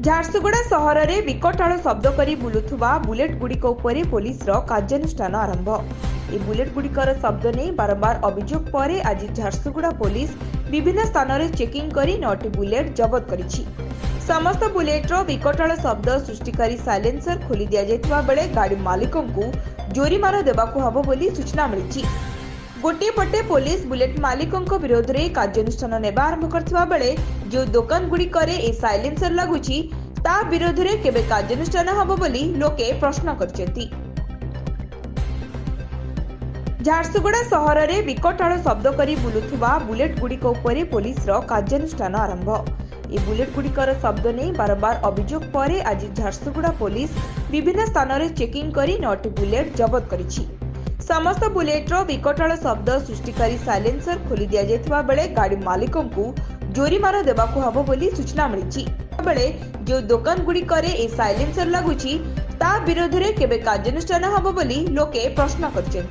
ଝାରସୁଗୁଡ଼ା ସହରରେ ବିକଟାଳ ଶବ୍ଦ କରି ବୁଲୁଥିବା ବୁଲେଟ୍ ଗୁଡ଼ିକ ଉପରେ ପୋଲିସର କାର୍ଯ୍ୟାନୁଷ୍ଠାନ ଆରମ୍ଭ। ଏହି ବୁଲେଟ୍ ଗୁଡ଼ିକର ଶବ୍ଦ ନେଇ ବାରମ୍ବାର ଅଭିଯୋଗ ପରେ ଆଜି ଝାରସୁଗୁଡ଼ା ପୋଲିସ ବିଭିନ୍ନ ସ୍ଥାନରେ ଚେକିଂ କରି 9ଟି ବୁଲେଟ୍ ଜବତ କରିଛି। ସମସ୍ତ ବୁଲେଟ୍ର ବିକଟାଳ ଶବ୍ଦ ସୃଷ୍ଟିକାରୀ ସାଇଲେନ୍ସର ଖୋଲି ଦିଆଯାଇଥିବା ବେଳେ ଗାଡ଼ି ମାଲିକଙ୍କୁ ଜୋରିମାନା ଦେବାକୁ ହେବ ବୋଲି ସୂଚନା ମିଳିଛି। ଗୋଟିଏ ପଟେ ପୋଲିସ ବୁଲେଟ୍ ମାଲିକଙ୍କ ବିରୋଧରେ କାର୍ଯ୍ୟାନୁଷ୍ଠାନ ନେବା ଆରମ୍ଭ କରିଥିବା ବେଳେ ଯେଉଁ ଦୋକାନ ଗୁଡ଼ିକରେ ଏହି ସାଇଲେନ୍ସର ଲାଗୁଛି ତା ବିରୋଧରେ କେବେ କାର୍ଯ୍ୟାନୁଷ୍ଠାନ ହେବ ବୋଲି ଲୋକେ ପ୍ରଶ୍ନ କରିଛନ୍ତି। ଝାରସୁଗୁଡ଼ା ସହରରେ ବିକଟାଳ ଶବ୍ଦ କରି ବୁଲୁଥିବା ବୁଲେଟ୍ ଗୁଡ଼ିକ ଉପରେ ପୋଲିସର କାର୍ଯ୍ୟାନୁଷ୍ଠାନ ଆରମ୍ଭ। ଏହି ବୁଲେଟ୍ ଗୁଡ଼ିକର ଶବ୍ଦ ନେଇ ବାରମ୍ବାର ଅଭିଯୋଗ ପରେ ଆଜି ଝାରସୁଗୁଡ଼ା ପୋଲିସ ବିଭିନ୍ନ ସ୍ଥାନରେ ଚେକିଂ କରି 9ଟି ବୁଲେଟ୍ ଜବତ କରିଛି। ସମସ୍ତ ବୁଲେଟ୍ର ବିକଟାଳ ଶବ୍ଦ ସୃଷ୍ଟିକାରୀ ସାଇଲେନ୍ସର ଖୋଲି ଦିଆଯାଇଥିବା ବେଳେ ଗାଡ଼ି ମାଲିକଙ୍କୁ ଜୋରିମାନା ଦେବାକୁ ହେବ ବୋଲି ସୂଚନା ମିଳିଛି। ବେଳେ ଯେଉଁ ଦୋକାନ ଗୁଡ଼ିକରେ ଏହି ସାଇଲେନ୍ସର ଲାଗୁଛି ତା ବିରୋଧରେ କେବେ କାର୍ଯ୍ୟାନୁଷ୍ଠାନ ହେବ ବୋଲି ଲୋକେ ପ୍ରଶ୍ନ କରିଛନ୍ତି।